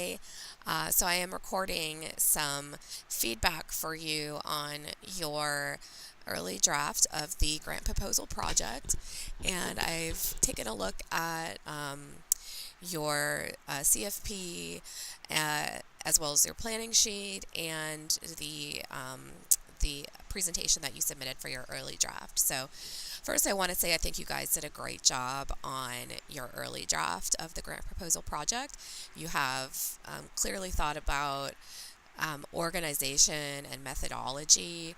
today. So I am recording some feedback for you on your early draft of the grant proposal project. And I've taken a look at your CFP as well as your planning sheet and the presentation that you submitted for your early draft. So first, I want to say I think you guys did a great job on your early draft of the grant proposal project. You have clearly thought about organization and methodology.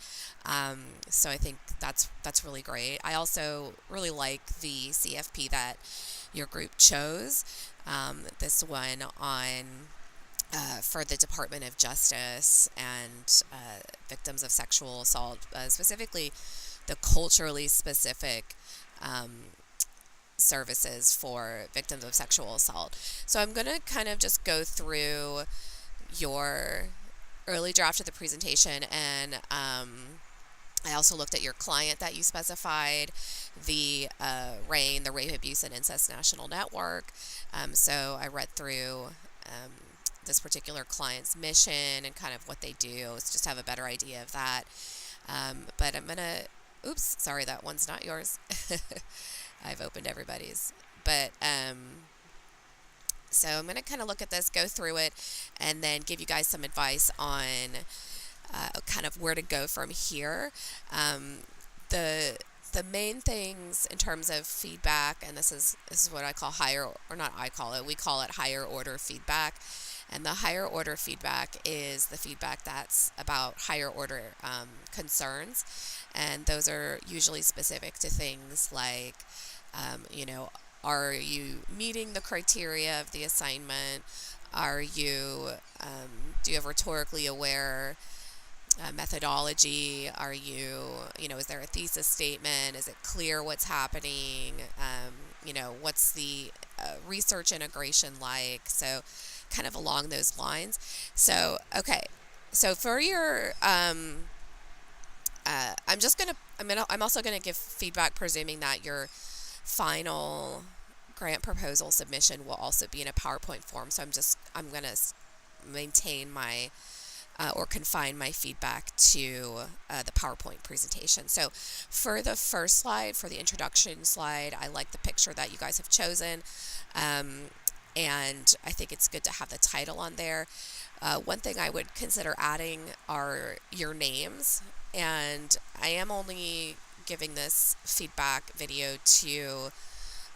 So I think that's really great. I also really like the CFP that your group chose. This one on for the Department of Justice and victims of sexual assault, specifically the culturally specific services for victims of sexual assault. So I'm going to kind of just go through your early draft of the presentation, and I also looked at your client that you specified, the RAINN, the Rape, Abuse, and Incest National Network. So I read through this particular client's mission and kind of what they do, just have a better idea of that. But I'm going to, oops, sorry, that one's not yours. I've opened everybody's. But so I'm going to kind of look at this, go through it, and then give you guys some advice on kind of where to go from here. The main things in terms of feedback, and this is what I call we call it higher order feedback. And the higher order feedback is the feedback that's about higher order concerns. And those are usually specific to things like, are you meeting the criteria of the assignment? Do you have rhetorically aware methodology? Is there a thesis statement? Is it clear what's happening? What's the research integration like? So kind of along those lines. So, okay. So for your, I'm also going to give feedback presuming that your final grant proposal submission will also be in a PowerPoint form. So I'm going to maintain my or confine my feedback to the PowerPoint presentation. So for the first slide, for the introduction slide, I like the picture that you guys have chosen. And I think it's good to have the title on there. One thing I would consider adding are your names. And I am only giving this feedback video to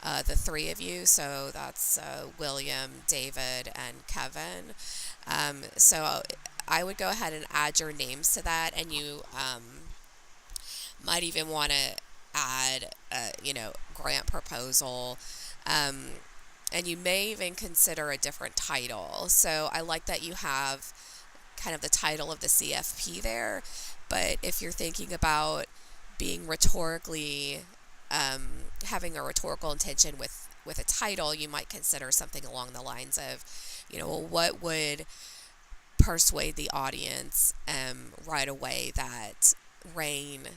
the three of you. So that's William, David, and Kevin. So I would go ahead and add your names to that. And you might even want to add, grant proposal. And you may even consider a different title. So I like that you have kind of the title of the CFP there. But if you're thinking about being rhetorically, having a rhetorical intention with a title, you might consider something along the lines of, what would persuade the audience right away that RAINN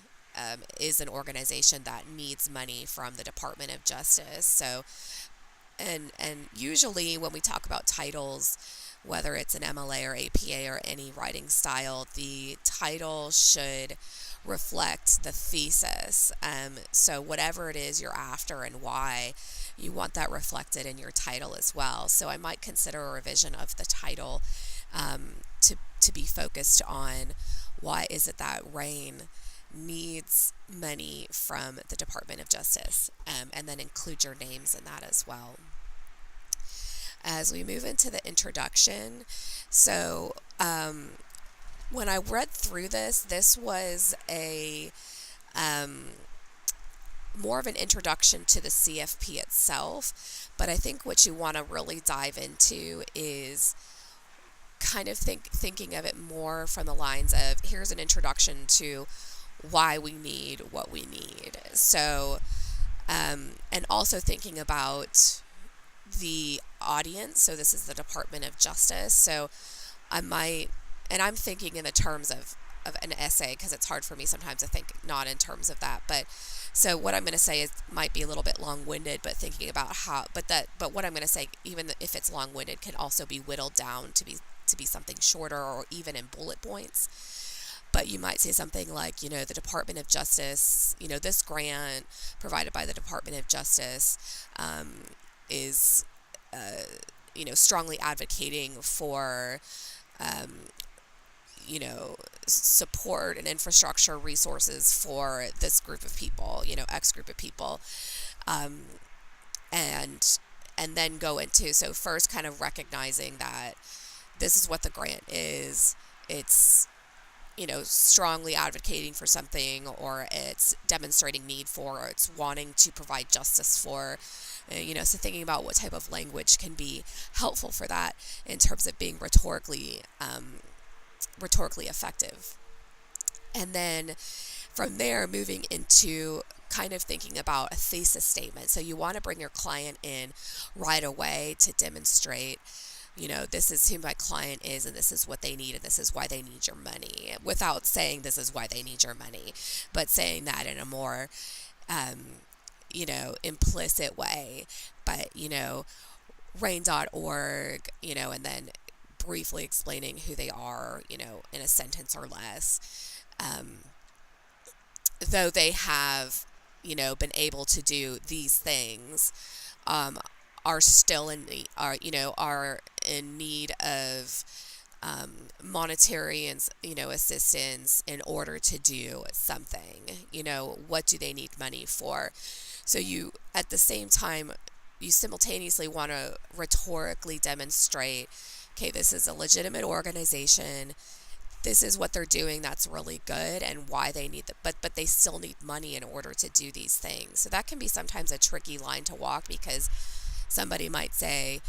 is an organization that needs money from the Department of Justice. So And usually when we talk about titles, whether it's an MLA or APA or any writing style, the title should reflect the thesis. So whatever it is you're after and why, you want that reflected in your title as well. So I might consider a revision of the title to be focused on why is it that RAINN needs money from the Department of Justice, and then include your names in that as well. As we move into the introduction, so when I read through this was a more of an introduction to the CFP itself, but I think what you want to really dive into is kind of thinking of it more from the lines of, here's an introduction to why we need what we need. So, and also thinking about the audience. So this is the Department of Justice. So I'm thinking in the terms of an essay, because it's hard for me sometimes to think not in terms of that, but So what I'm going to say is might be a little bit long-winded, but thinking about but what I'm going to say, even if it's long-winded, can also be whittled down to be something shorter or even in bullet points. But you might say something like, the Department of Justice, this grant provided by the Department of Justice is, strongly advocating for, um, support and infrastructure resources for this group of people, X group of people. Um, and and then go into, so first kind of recognizing that this is what the grant is. It's, strongly advocating for something, or it's demonstrating need for, or it's wanting to provide justice for. So thinking about what type of language can be helpful for that in terms of being rhetorically effective. And then from there, moving into kind of thinking about a thesis statement. So you want to bring your client in right away to demonstrate, this is who my client is, and this is what they need, and this is why they need your money, without saying this is why they need your money, but saying that in a more, implicit way. But, RAINN.org, and then briefly explaining who they are, in a sentence or less. Though they have, been able to do these things, are still are in need of monetary and assistance in order to do something. What do they need money for? So you, at the same time, you simultaneously want to rhetorically demonstrate, okay, this is a legitimate organization. This is what they're doing that's really good, and why they need but they still need money in order to do these things. So that can be sometimes a tricky line to walk, because somebody might say,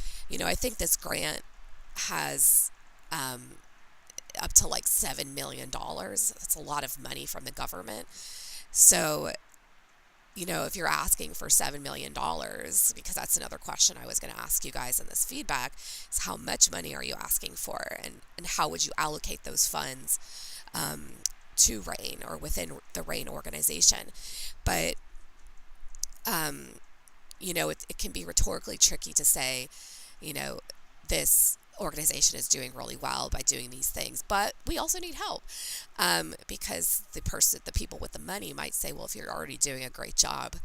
I think this grant has up to like $7 million. That's a lot of money from the government. So, if you're asking for $7 million, because that's another question I was going to ask you guys in this feedback, is how much money are you asking for, and how would you allocate those funds to RAINN or within the RAINN organization? But, it can be rhetorically tricky to say, this organization is doing really well by doing these things, but we also need help, because the people with the money might say, well, if you're already doing a great job,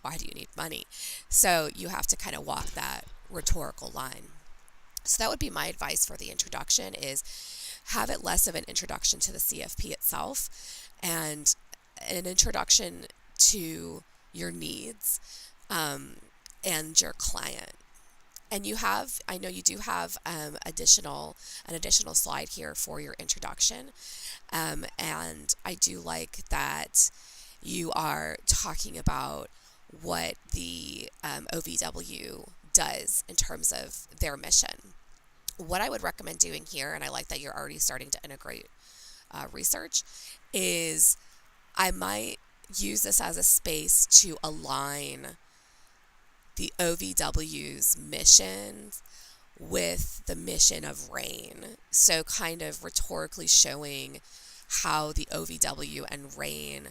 why do you need money? So you have to kind of walk that rhetorical line. So that would be my advice for the introduction, is have it less of an introduction to the CFP itself, and an introduction to your needs, and your client. And I know you do have an additional slide here for your introduction. And I do like that you are talking about what the OVW does in terms of their mission. What I would recommend doing here, and I like that you're already starting to integrate research, is I might use this as a space to align the OVW's mission with the mission of RAINN. So kind of rhetorically showing how the OVW and RAINN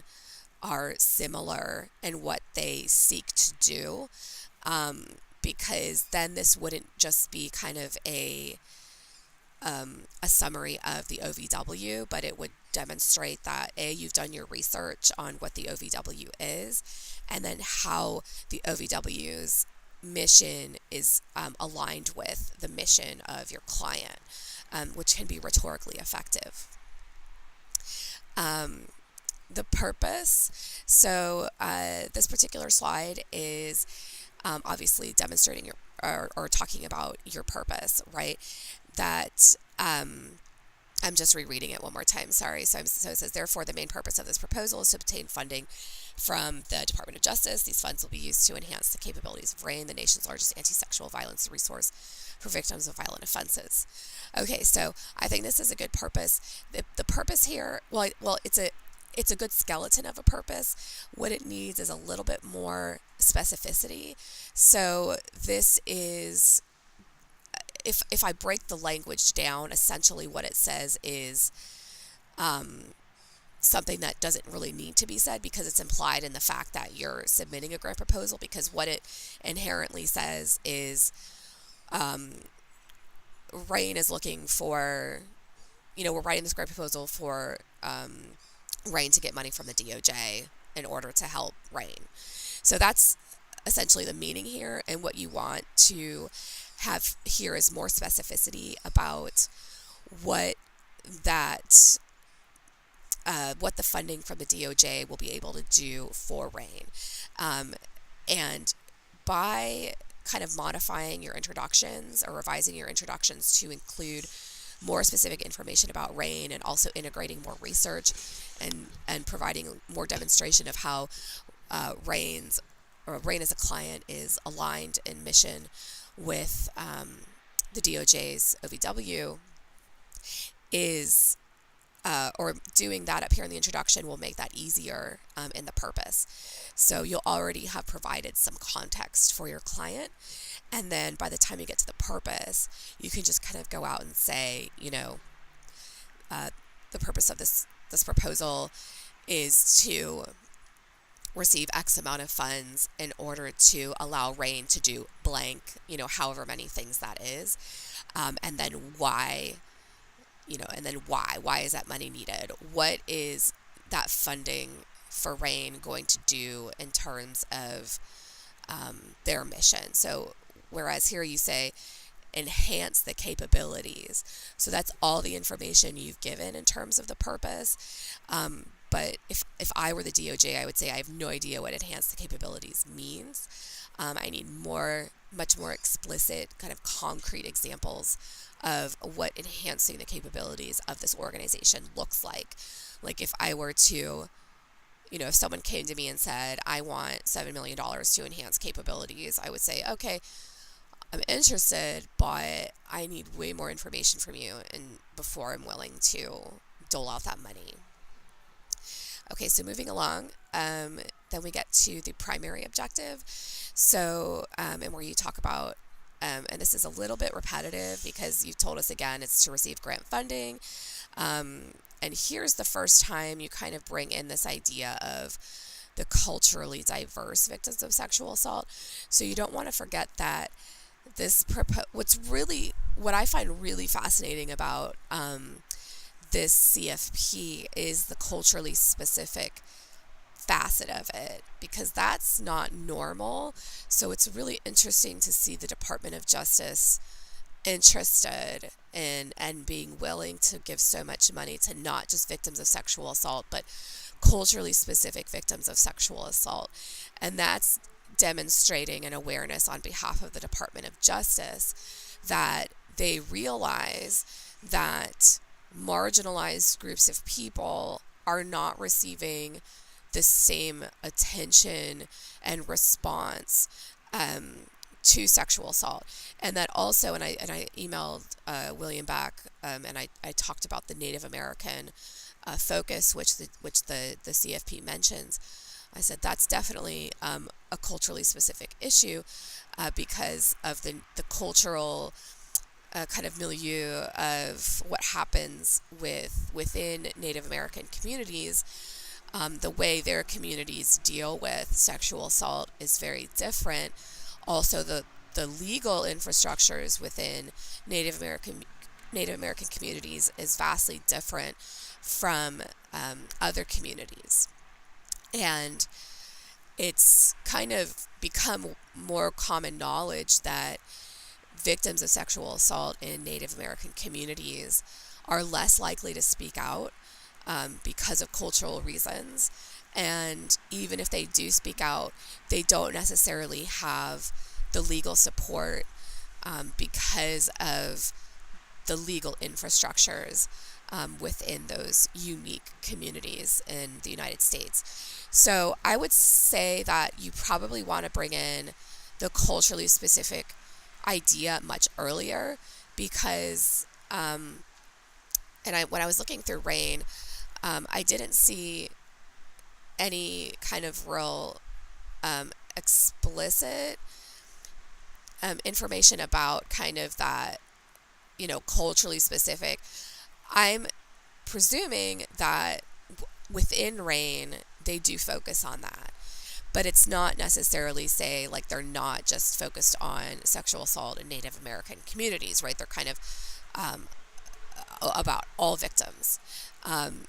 are similar in what they seek to do, because then this wouldn't just be kind of a summary of the OVW, but it would demonstrate that you've done your research on what the OVW is, and then how the OVW's mission is aligned with the mission of your client, which can be rhetorically effective. The purpose. So this particular slide is obviously demonstrating or talking about your purpose, right? That I'm just rereading it one more time, sorry. So it says, therefore, the main purpose of this proposal is to obtain funding from the Department of Justice. These funds will be used to enhance the capabilities of RAINN, the nation's largest anti-sexual violence resource for victims of violent offenses. Okay, so I think this is a good purpose. The purpose here, well, it's a good skeleton of a purpose. What it needs is a little bit more specificity. So this is, if I break the language down, essentially what it says is, something that doesn't really need to be said because it's implied in the fact that you're submitting a grant proposal, because what it inherently says is RAIN is looking for, we're writing this grant proposal for RAIN to get money from the DOJ in order to help RAIN. So that's essentially the meaning here, and what you want to have here is more specificity about what that what the funding from the DOJ will be able to do for RAIN. And by kind of modifying your introductions or revising your introductions to include more specific information about RAIN, and also integrating more research and providing more demonstration of how RAIN as a client is aligned in mission with the DOJ's OVW, is or doing that up here in the introduction will make that easier in the purpose. So you'll already have provided some context for your client, and then by the time you get to the purpose, you can just kind of go out and say, the purpose of this proposal is to receive X amount of funds in order to allow RAIN to do blank, however many things that is, and then why. Why is that money needed? What is that funding for RAIN going to do in terms of their mission? So whereas here you say enhance the capabilities. So that's all the information you've given in terms of the purpose. But if I were the DOJ, I would say I have no idea what enhance the capabilities means. I need much more explicit, kind of concrete examples of what enhancing the capabilities of this organization looks like. Like if I were to, if someone came to me and said, I want $7 million to enhance capabilities, I would say, okay, I'm interested, but I need way more information from you and before I'm willing to dole out that money. Okay, so moving along, then we get to the primary objective. So, and where you talk about, and this is a little bit repetitive because you've told us again, it's to receive grant funding. And here's the first time you kind of bring in this idea of the culturally diverse victims of sexual assault. So you don't want to forget that what I find really fascinating about this CFP is the culturally specific facet of it, because that's not normal. So it's really interesting to see the Department of Justice interested in and being willing to give so much money to not just victims of sexual assault, but culturally specific victims of sexual assault. And that's demonstrating an awareness on behalf of the Department of Justice that they realize that marginalized groups of people are not receiving the same attention and response to sexual assault. And that also, and I emailed William Beck, and I talked about the Native American focus, which the CFP mentions. I said that's definitely a culturally specific issue because of the cultural kind of milieu of what happens within Native American communities. The way their communities deal with sexual assault is very different. Also, the legal infrastructures within Native American communities is vastly different from other communities. And it's kind of become more common knowledge that victims of sexual assault in Native American communities are less likely to speak out because of cultural reasons. And even if they do speak out, they don't necessarily have the legal support because of the legal infrastructures within those unique communities in the United States. So I would say that you probably want to bring in the culturally specific idea much earlier because, when I was looking through RAIN, I didn't see any kind of real explicit information about kind of that, culturally specific. I'm presuming that within RAIN, they do focus on that. But it's not necessarily say like they're not just focused on sexual assault in Native American communities, right? They're kind of um, about all victims. Um,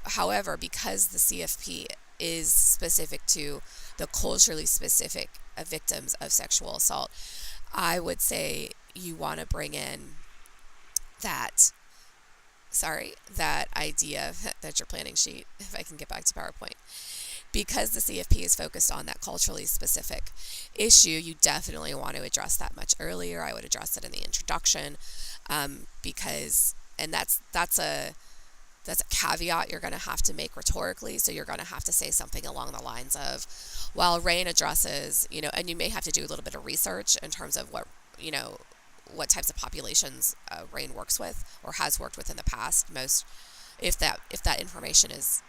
however, because the CFP is specific to the culturally specific victims of sexual assault, I would say you want to bring in that, that idea, that your planning sheet, if I can get back to PowerPoint. Because the CFP is focused on that culturally specific issue, you definitely want to address that much earlier. I would address it in the introduction, because, and that's a caveat you're going to have to make rhetorically. So you're going to have to say something along the lines of, while RAIN addresses, and you may have to do a little bit of research in terms of what types of populations RAIN works with or has worked with in the past. Most, if that information is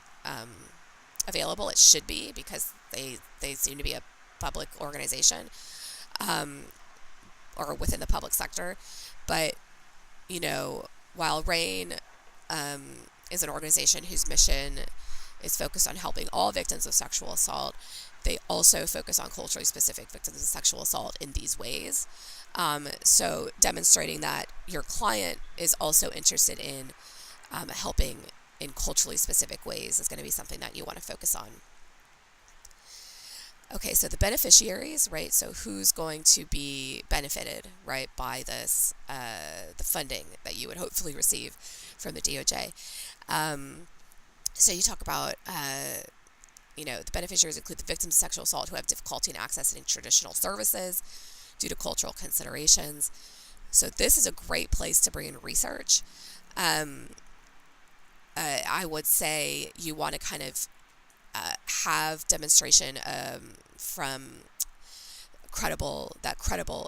available, it should be, because they seem to be a public organization, or within the public sector. But while RAIN is an organization whose mission is focused on helping all victims of sexual assault, they also focus on culturally specific victims of sexual assault in these ways. So demonstrating that your client is also interested in helping in culturally specific ways is going to be something that you want to focus on. Okay, so the beneficiaries, right? So who's going to be benefited, right, by this, the funding that you would hopefully receive from the DOJ. So you talk about, the beneficiaries include the victims of sexual assault who have difficulty in accessing traditional services due to cultural considerations. So this is a great place to bring in research. I would say you want to kind of have demonstration from credible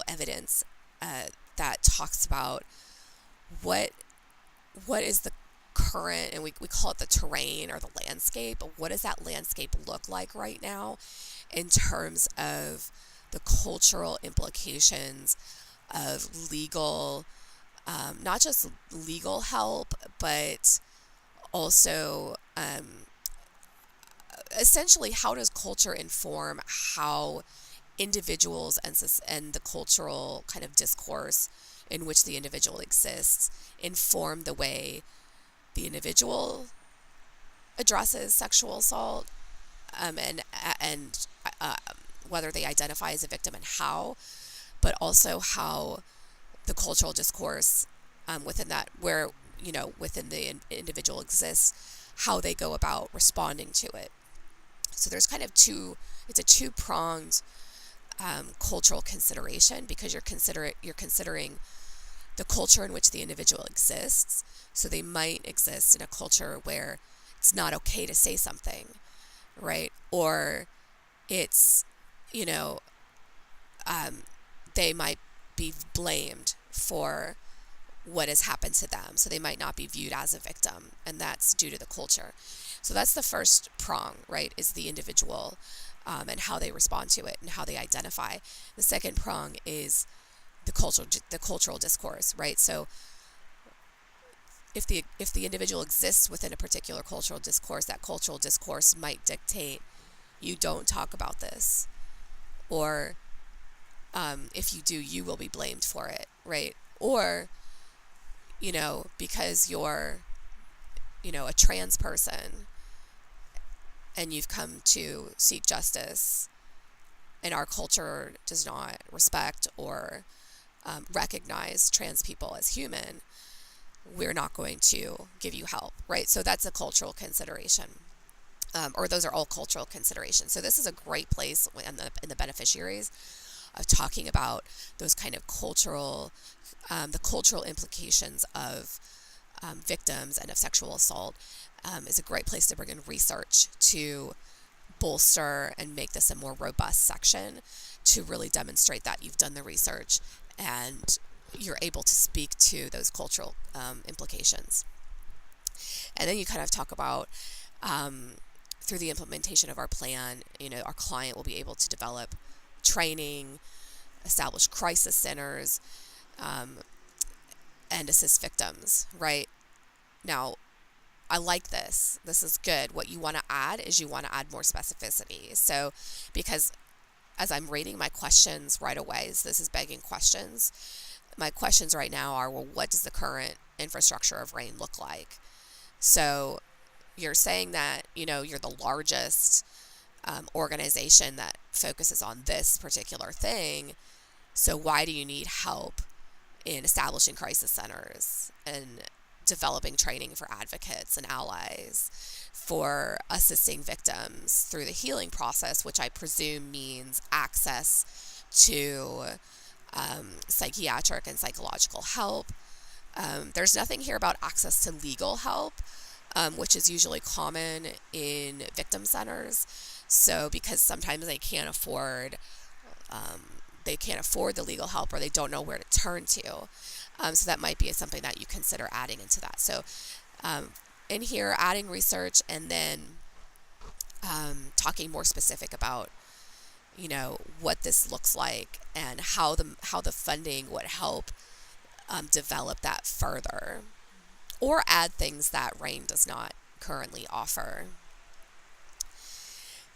evidence that talks about what is the current, and we call it the terrain or the landscape, but what does that landscape look like right now in terms of the cultural implications of legal, not just legal help, but also essentially how does culture inform how individuals and the cultural kind of discourse in which the individual exists inform the way the individual addresses sexual assault, and whether they identify as a victim and how, but also how the cultural discourse within that, where within the individual exists, how they go about responding to it. So there's kind of it's a two-pronged cultural consideration, because you're considering the culture in which the individual exists. So they might exist in a culture where it's not okay to say something, right? Or it's, they might be blamed for what has happened to them. So they might not be viewed as a victim, and that's due to the culture. So that's the first prong, right, is the individual and how they respond to it and how they identify. The second prong is the cultural discourse, right? So if the individual exists within a particular cultural discourse, that cultural discourse might dictate you don't talk about this, or if you do, you will be blamed for it, right? Or because you're a trans person and you've come to seek justice, and our culture does not respect or recognize trans people as human, we're not going to give you help, right? So that's a cultural consideration, or those are all cultural considerations. So this is a great place in the beneficiaries of talking about those kind of the cultural implications of victims and of sexual assault. Is a great place to bring in research to bolster and make this a more robust section, to really demonstrate that you've done the research and you're able to speak to those cultural implications. And then you kind of talk about, through the implementation of our plan, our client will be able to develop training, establish crisis centers, and assist victims, right? Now, I like this. This is good. What you want to add is you want to add more specificity. So, because as I'm reading my questions right away, so this is begging questions. My questions right now are, well, what does the current infrastructure of RAIN look like? So you're saying that, you're the largest organization that focuses on this particular thing. So why do you need help in establishing crisis centers and developing training for advocates and allies for assisting victims through the healing process, which I presume means access to psychiatric and psychological help. There's nothing here about access to legal help, which is usually common in victim centers. So because sometimes they can't afford the legal help, or they don't know where to turn to. So that might be something that you consider adding into that. So in here, adding research, and then talking more specific about, what this looks like and how the funding would help develop that further, or add things that RAIN does not currently offer.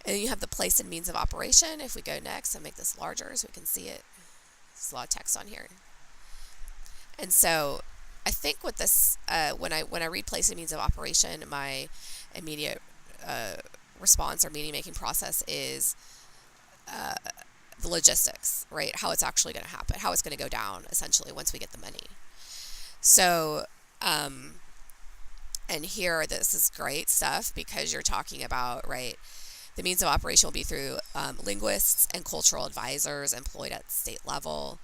And you have the place and means of operation. If we go next, I'll make this larger so we can see it. There's a lot of text on here. And so I think with this, when I read place and means of operation, my immediate response or meaning making process is the logistics, right? How it's actually going to happen, how it's going to go down essentially once we get the money. So, and here, this is great stuff because you're talking about, right, the means of operation will be through linguists and cultural advisors employed at state level.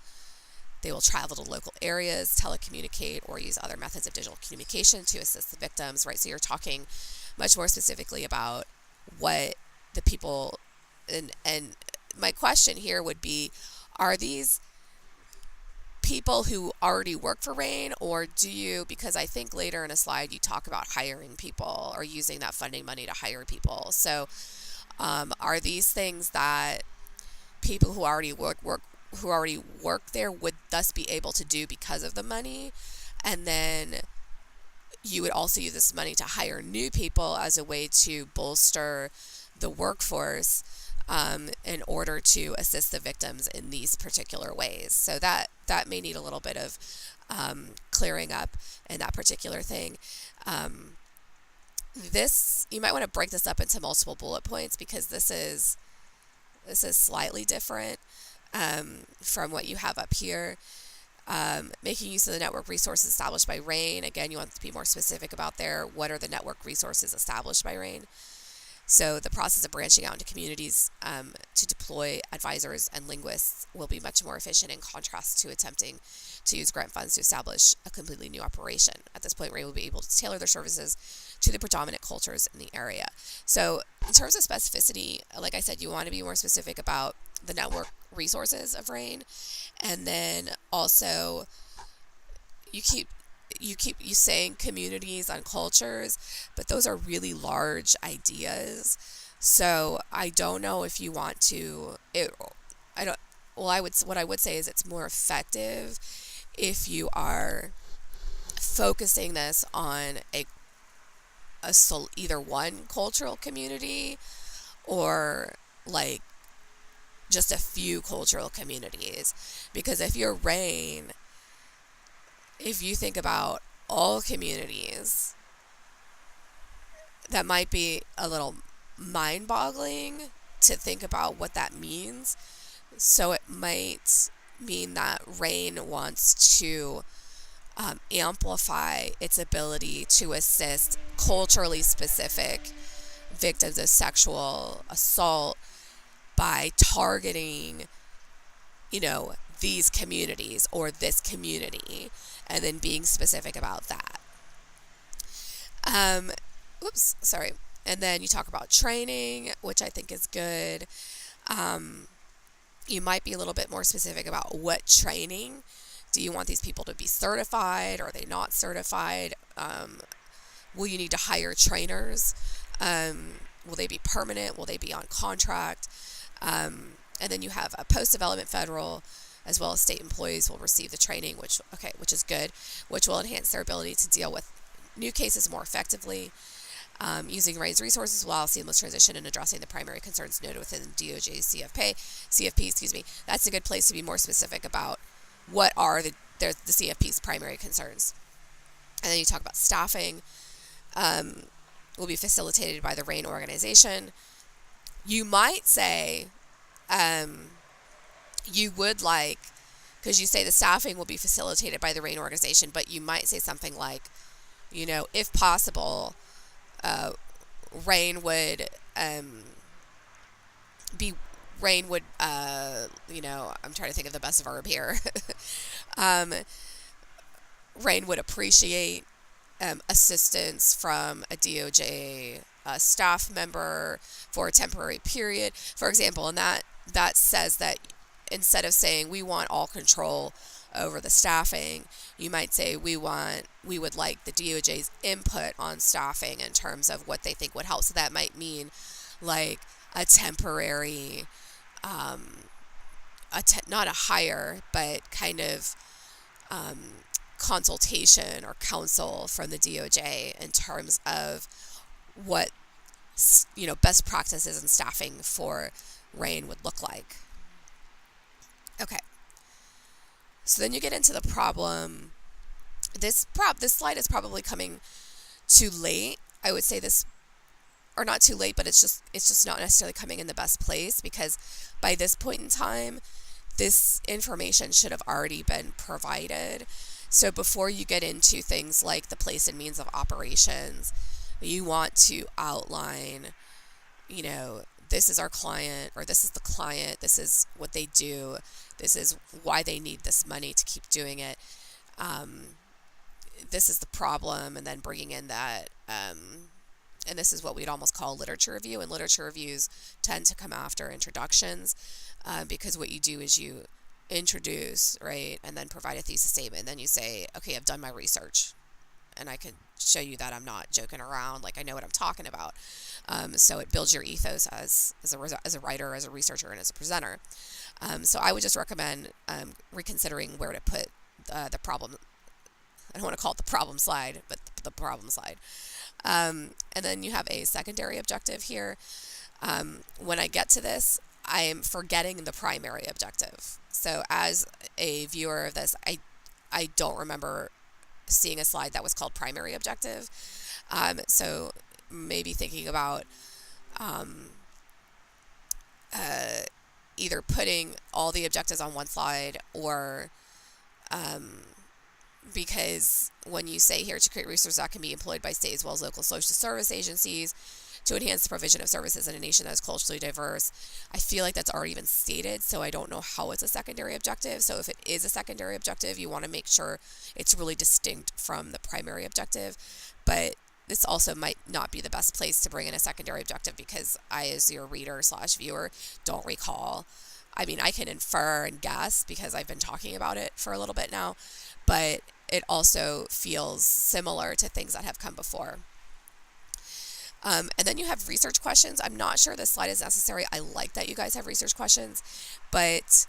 They will travel to local areas, telecommunicate, or use other methods of digital communication to assist the victims, right? So you're talking much more specifically about what the people, and my question here would be, are these people who already work for RAIN, or do you, because I think later in a slide you talk about hiring people or using that funding money to hire people. So are these things that people who already work there would thus be able to do because of the money? And then you would also use this money to hire new people as a way to bolster the workforce in order to assist the victims in these particular ways. So that may need a little bit of clearing up in that particular thing. This, you might want to break this up into multiple bullet points, because this is slightly different from what you have up here. Making use of the network resources established by RAIN. Again, you want to be more specific about there. What are the network resources established by RAIN? So the process of branching out into communities to deploy advisors and linguists will be much more efficient in contrast to attempting to use grant funds to establish a completely new operation. At this point, RAIN will be able to tailor their services to the predominant cultures in the area. So in terms of specificity, like I said, you want to be more specific about the network resources of RAIN, and then also you saying communities and cultures, but those are really large ideas. So I don't know if you want to. What I would say is it's more effective if you are focusing this on either one cultural community, or like just a few cultural communities. Because if you're RAIN, if you think about all communities, that might be a little mind-boggling to think about what that means. So it might mean that RAIN wants to amplify its ability to assist culturally specific victims of sexual assault by targeting, these communities or this community, and then being specific about that. And then you talk about training, which I think is good. You might be a little bit more specific about what training. Do you want these people to be certified? Are they not certified? Will you need to hire trainers? Will they be permanent? Will they be on contract? And then you have a post-development federal as well as state employees will receive the training, which is good, which will enhance their ability to deal with new cases more effectively, using RAIN's resources while seamless transition and addressing the primary concerns noted within DOJ CFP, excuse me. That's a good place to be more specific about what are the CFP's primary concerns. And then you talk about staffing, will be facilitated by the RAIN organization. You might say, you would like, because you say the staffing will be facilitated by the RAIN organization, but you might say something like, if possible, RAIN would be RAIN would I'm trying to think of the best verb here. RAIN would appreciate assistance from a DOJ staff member for a temporary period, for example, and that says that instead of saying we want all control over the staffing, you might say we would like the DOJ's input on staffing in terms of what they think would help. So that might mean like a temporary, not a hire, but kind of consultation or counsel from the DOJ in terms of what best practices in staffing for RAIN would look like. Okay. So then you get into the problem. This slide is probably coming too late. I would say this, or not too late, but it's just not necessarily coming in the best place, because by this point in time, this information should have already been provided. So before you get into things like the place and means of operations, you want to outline, this is our client, or this is the client, this is what they do, this is why they need this money to keep doing it, this is the problem, and then bringing in that, and this is what we'd almost call literature review, and literature reviews tend to come after introductions, because what you do is you introduce, right, and then provide a thesis statement, and then you say, okay, I've done my research, and I can show you that I'm not joking around, like I know what I'm talking about. So it builds your ethos as a writer, as a researcher, and as a presenter. So I would just recommend reconsidering where to put the problem. I don't want to call it the problem slide, but the problem slide. And then you have a secondary objective here. When I get to this, I'm forgetting the primary objective. So as a viewer of this, I don't remember seeing a slide that was called primary objective. So maybe thinking about either putting all the objectives on one slide, or because when you say here to create resources that can be employed by state as well as local social service agencies to enhance the provision of services in a nation that is culturally diverse, I feel like that's already been stated, so I don't know how it's a secondary objective. So if it is a secondary objective, you want to make sure it's really distinct from the primary objective. But this also might not be the best place to bring in a secondary objective, because I, as your reader / viewer, don't recall. I mean, I can infer and guess because I've been talking about it for a little bit now, but it also feels similar to things that have come before. And then you have research questions. I'm not sure this slide is necessary. I like that you guys have research questions, but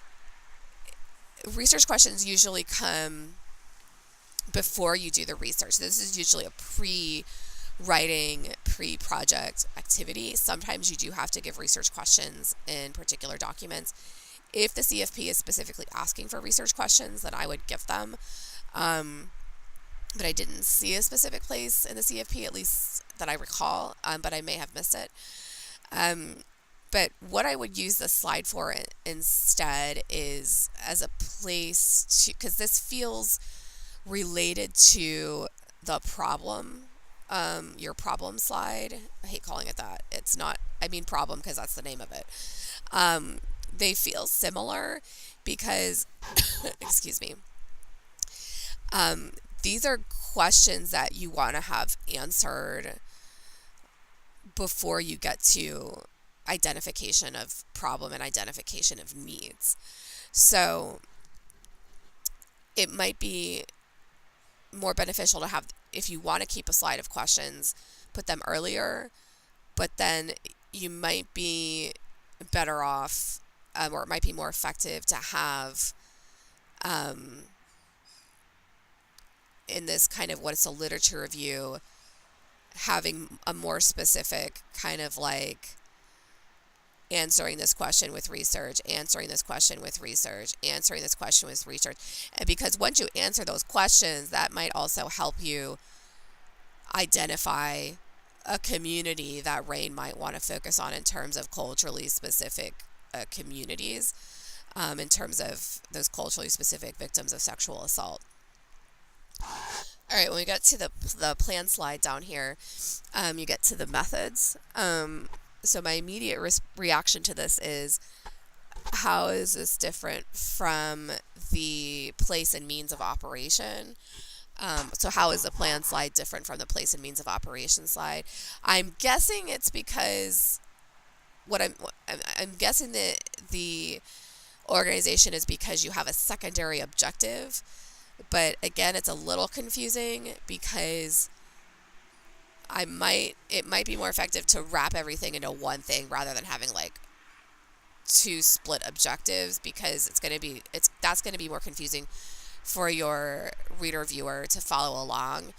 research questions usually come before you do the research. This is usually a pre-writing, pre-project activity. Sometimes you do have to give research questions in particular documents. If the CFP is specifically asking for research questions, then I would give them. But I didn't see a specific place in the CFP, at least that I recall, but I may have missed it. But what I would use this slide for instead is as a place to, because this feels related to the problem, your problem slide. I hate calling it that. It's not, I mean problem because that's the name of it. They feel similar because, excuse me, these are questions that you want to have answered before you get to identification of problem and identification of needs. So it might be more beneficial to have, if you want to keep a slide of questions, put them earlier, but then you might be better off, or it might be more effective to have in this kind of what's a literature review, having a more specific kind of like answering this question with research, answering this question with research, answering this question with research. And because once you answer those questions, that might also help you identify a community that RAINN might want to focus on in terms of culturally specific communities, in terms of those culturally specific victims of sexual assault. All right, when we get to the plan slide down here, you get to the methods. So my immediate reaction to this is, how is this different from the place and means of operation? So how is the plan slide different from the place and means of operation slide? I'm guessing it's because I'm guessing that the organization is because you have a secondary objective. But again, it's a little confusing because it might be more effective to wrap everything into one thing rather than having like two split objectives, because that's going to be more confusing for your reader viewer to follow along.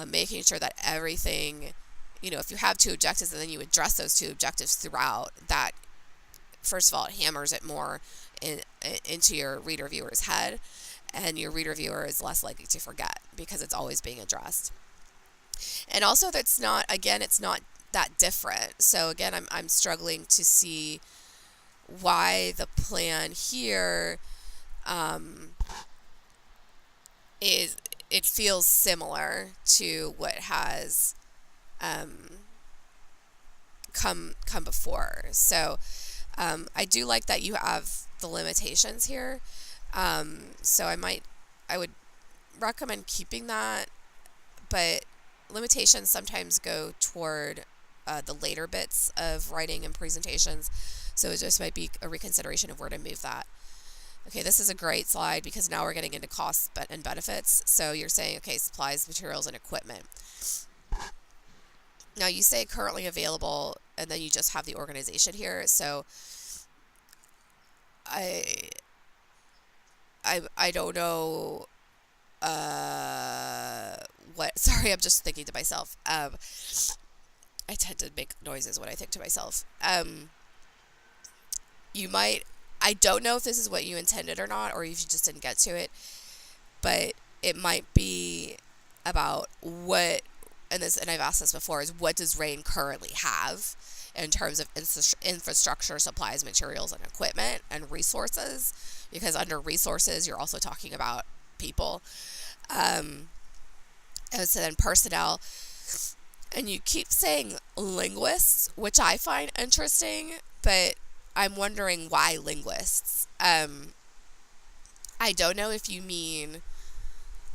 Making sure that everything, if you have two objectives and then you address those two objectives throughout, that first of all, it hammers it more into your reader viewer's head. And your reader viewer is less likely to forget because it's always being addressed. And also, it's not that different. So again, I'm struggling to see why the plan here it feels similar to what has come before. So I do like that you have the limitations here. So I would recommend keeping that, but limitations sometimes go toward the later bits of writing and presentations, so it just might be a reconsideration of where to move that. Okay, this is a great slide because now we're getting into costs and benefits. So you're saying, okay, supplies, materials, and equipment. Now you say currently available, and then you just have the organization here. So I don't know sorry, I'm just thinking to myself. I tend to make noises when I think to myself. I don't know if this is what you intended or not, or if you just didn't get to it, but it might be about what, and I've asked this before, is what does RAINN currently have in terms of infrastructure, supplies, materials, and equipment, and resources, because under resources, you're also talking about people. And so then personnel, and you keep saying linguists, which I find interesting, but I'm wondering why linguists. I don't know if you mean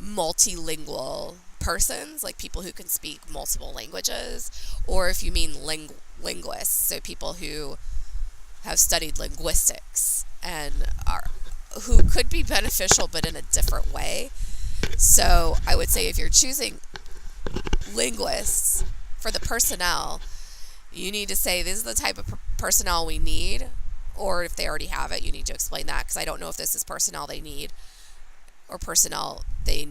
multilingual persons, like people who can speak multiple languages, or if you mean linguists, so people who have studied linguistics and who could be beneficial but in a different way. So I would say if you're choosing linguists for the personnel, you need to say this is the type of personnel we need, or if they already have it, you need to explain that, because I don't know if this is personnel they need or personnel they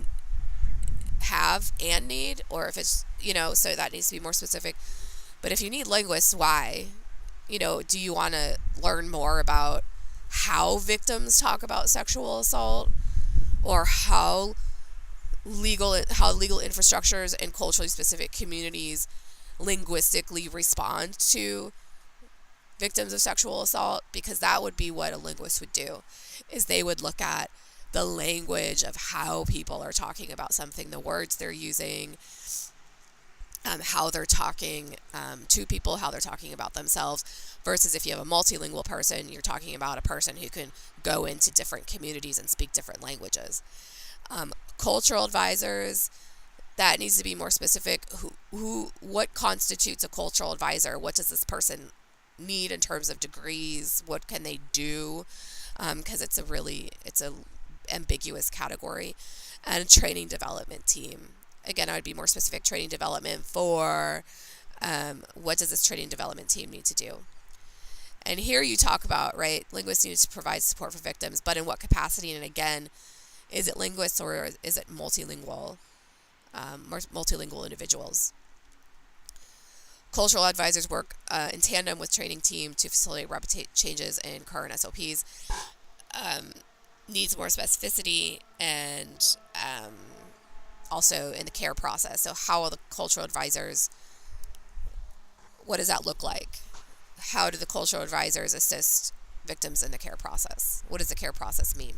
have and need, or if it's, so that needs to be more specific. But if you need linguists, why? Do you want to learn more about how victims talk about sexual assault, or how legal infrastructures and culturally specific communities linguistically respond to victims of sexual assault? Because that would be what a linguist would do, is they would look at the language of how people are talking about something, the words they're using, how they're talking to people, how they're talking about themselves, versus if you have a multilingual person, you're talking about a person who can go into different communities and speak different languages. Cultural advisors, that needs to be more specific. What constitutes a cultural advisor? What does this person need in terms of degrees? What can they do? Because it's a ambiguous category. And a training development team. Again, I would be more specific. Training development for what does this training development team need to do? And here you talk about, right, linguists need to provide support for victims, but in what capacity? And again, is it linguists or is it multilingual? multilingual individuals. Cultural advisors work in tandem with training team to facilitate rapid changes in current SOPs. Needs more specificity and also in the care process. So how are the cultural advisors, what does that look like? How do the cultural advisors assist victims in the care process? What does the care process mean?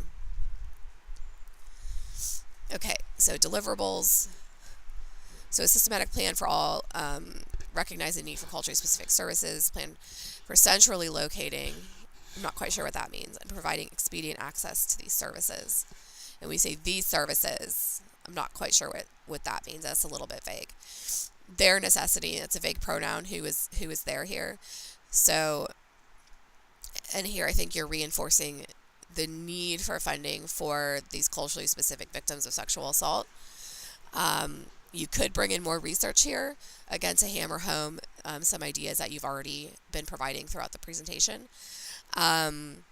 Okay, so deliverables. So a systematic plan for all, recognize the need for culturally specific services, plan for centrally locating, I'm not quite sure what that means, and providing expedient access to these services. And we say these services, I'm not quite sure what that means. That's a little bit vague. Their necessity, it's a vague pronoun, who is there here. So, and here I think you're reinforcing the need for funding for these culturally specific victims of sexual assault. You could bring in more research here, again, to hammer home some ideas that you've already been providing throughout the presentation. And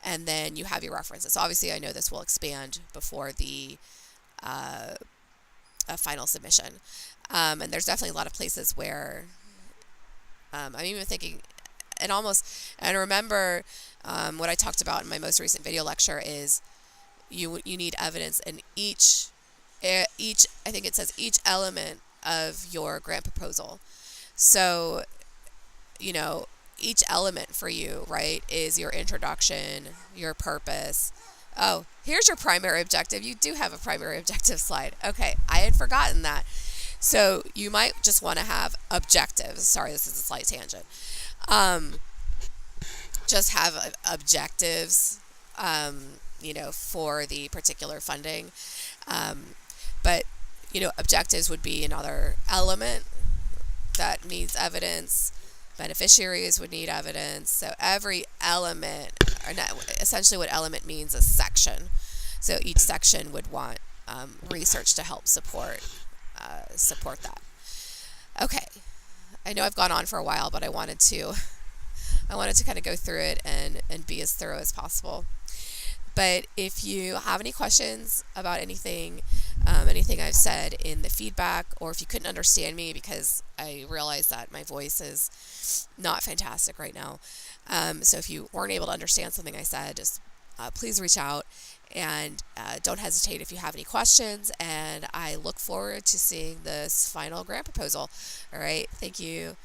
then you have your references. So obviously, I know this will expand before the final submission. And there's definitely a lot of places where I'm even thinking, and remember what I talked about in my most recent video lecture is you need evidence in each, I think it says each element of your grant proposal. So, each element for you, right, is your introduction, your purpose. Oh, here's your primary objective. You do have a primary objective slide. Okay, I had forgotten that. So you might just want to have objectives. Sorry, this is a slight tangent. Just have objectives, for the particular funding. But, objectives would be another element that needs evidence. Beneficiaries would need evidence. So every element, essentially what element means is section. So each section would want research to help support that. Okay, I know I've gone on for a while, but I wanted to kind of go through it and be as thorough as possible. But if you have any questions about anything I've said in the feedback, or if you couldn't understand me, because I realize that my voice is not fantastic right now. So if you weren't able to understand something I said, just please reach out, and don't hesitate if you have any questions. And I look forward to seeing this final grant proposal. All right. Thank you.